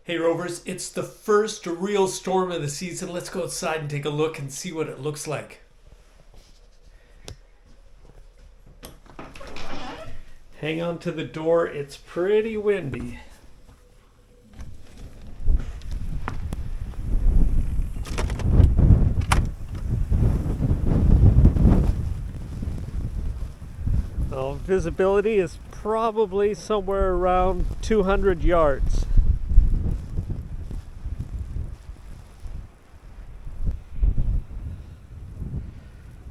Hey Rovers, it's the first real storm of the season. Let's go outside and take a look and see what it looks like. Hang on to the door, it's pretty windy. Well, visibility is probably somewhere around 200 yards.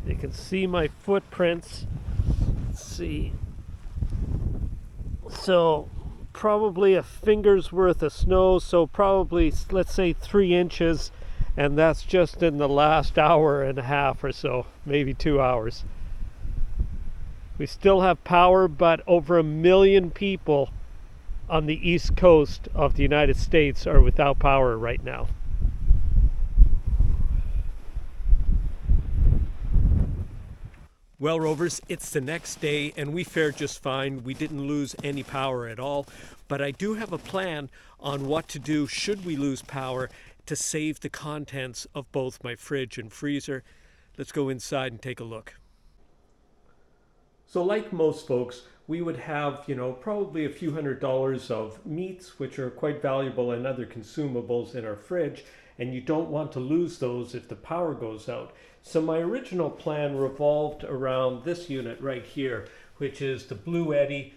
You can see my footprints. Let's see. So probably a finger's worth of snow, so probably let's say 3 inches, and that's just in the last hour and a half or so, maybe 2 hours. We still have power, but over 1 million people on the east coast of the United States are without power right now. Well, Rovers, it's the next day and we fared just fine. We didn't lose any power at all, but I do have a plan on what to do should we lose power to save the contents of both my fridge and freezer. Let's go inside and take a look. So like most folks, we would have, probably a few $100s of meats, which are quite valuable, and other consumables in our fridge, and you don't want to lose those if the power goes out. So my original plan revolved around this unit right here, which is the Bluetti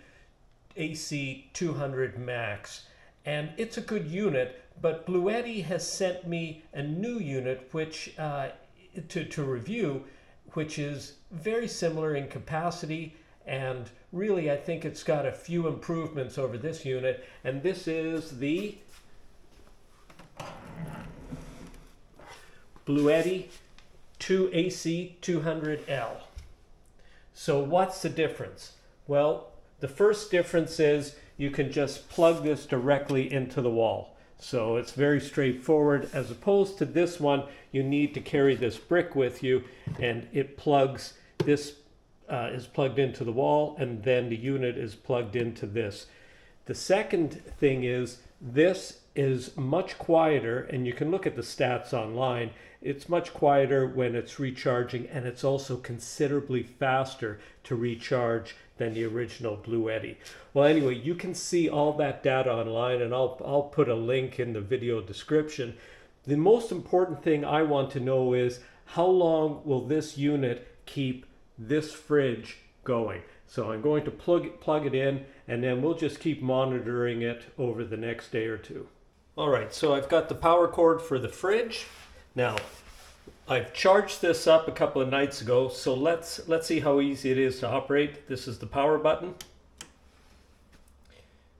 AC200 Max. And it's a good unit, but Bluetti has sent me a new unit which to review, which is very similar in capacity, and really I think it's got a few improvements over this unit, and this is the Bluetti AC200L. So what's the difference? Well, the first difference is you can just plug this directly into the wall. So it's very straightforward, as opposed to this one, you need to carry this brick with you, and it plugs, this is plugged into the wall, and then the unit is plugged into this. The second thing is this is much quieter, and you can look at the stats online. It's much quieter when it's recharging, and it's also considerably faster to recharge than the original Bluetti. Well, anyway, you can see all that data online, and I'll put a link in the video description. The most important thing I want to know is how long will this unit keep this fridge going? So I'm going to plug it in, and then we'll just keep monitoring it over the next day or two. All right, so I've got the power cord for the fridge. Now, I've charged this up a couple of nights ago, so let's see how easy it is to operate. This is the power button.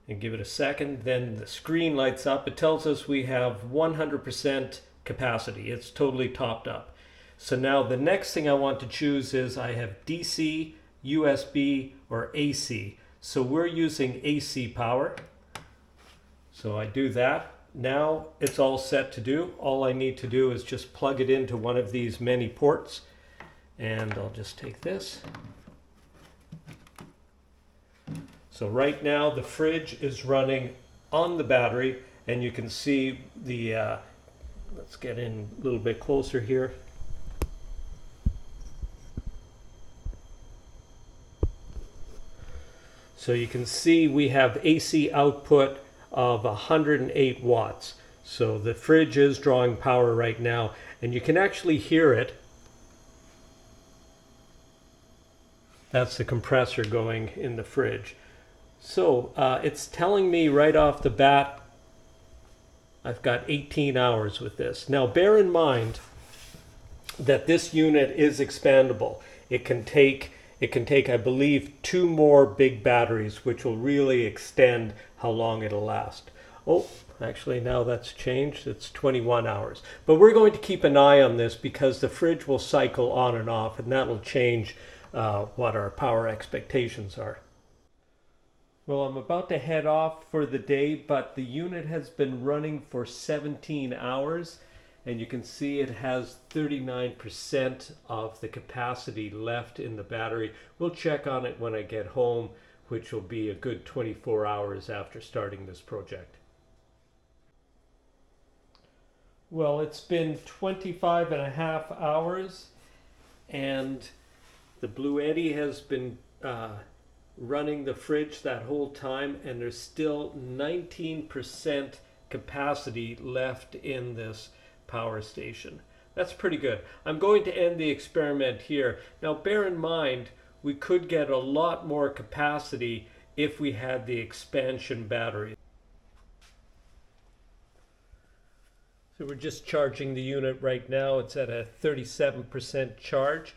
And give it a second, then the screen lights up. It tells us we have 100% capacity. It's totally topped up. So now the next thing I want to choose is I have DC, USB, or AC. So we're using AC power. So I do that. Now it's all set to do. All I need to do is just plug it into one of these many ports. And I'll just take this. So right now the fridge is running on the battery, and you can see the, let's get in a little bit closer here. So you can see we have AC output of 108 watts. So the fridge is drawing power right now, and you can actually hear it. That's the compressor going in the fridge. So it's telling me right off the bat I've got 18 hours with this. Now bear in mind that this unit is expandable. It can take, I believe, 2 more big batteries, which will really extend how long it'll last. Oh, actually now that's changed. It's 21 hours. But we're going to keep an eye on this because the fridge will cycle on and off, and that'll change what our power expectations are. Well, I'm about to head off for the day, but the unit has been running for 17 hours, and you can see it has 39% of the capacity left in the battery. We'll check on it when I get home, which will be a good 24 hours after starting this project. Well, it's been 25 and a half hours, and the Bluetti has been running the fridge that whole time, and there's still 19% capacity left in this power station. That's pretty good. I'm going to end the experiment here. Now bear in mind, we could get a lot more capacity if we had the expansion battery. So we're just charging the unit right now. It's at a 37% charge.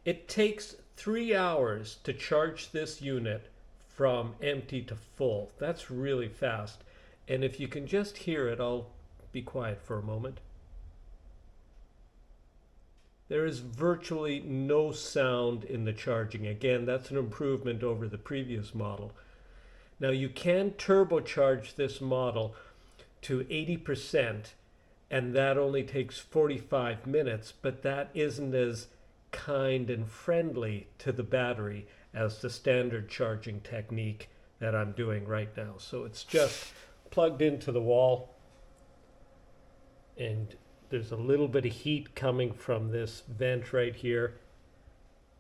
It takes 3 hours to charge this unit from empty to full. That's really fast. And if you can just hear it, I'll be quiet for a moment. There is virtually no sound in the charging. Again, that's an improvement over the previous model. Now you can turbocharge this model to 80%, and that only takes 45 minutes, but that isn't as kind and friendly to the battery as the standard charging technique that I'm doing right now. So it's just plugged into the wall, and there's a little bit of heat coming from this vent right here,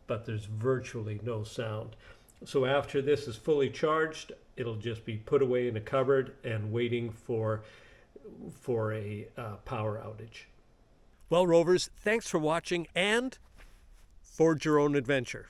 but there's virtually no sound. So after this is fully charged, it'll just be put away in a cupboard and waiting for a power outage. Well, Rovers, thanks for watching, and forge your own adventure.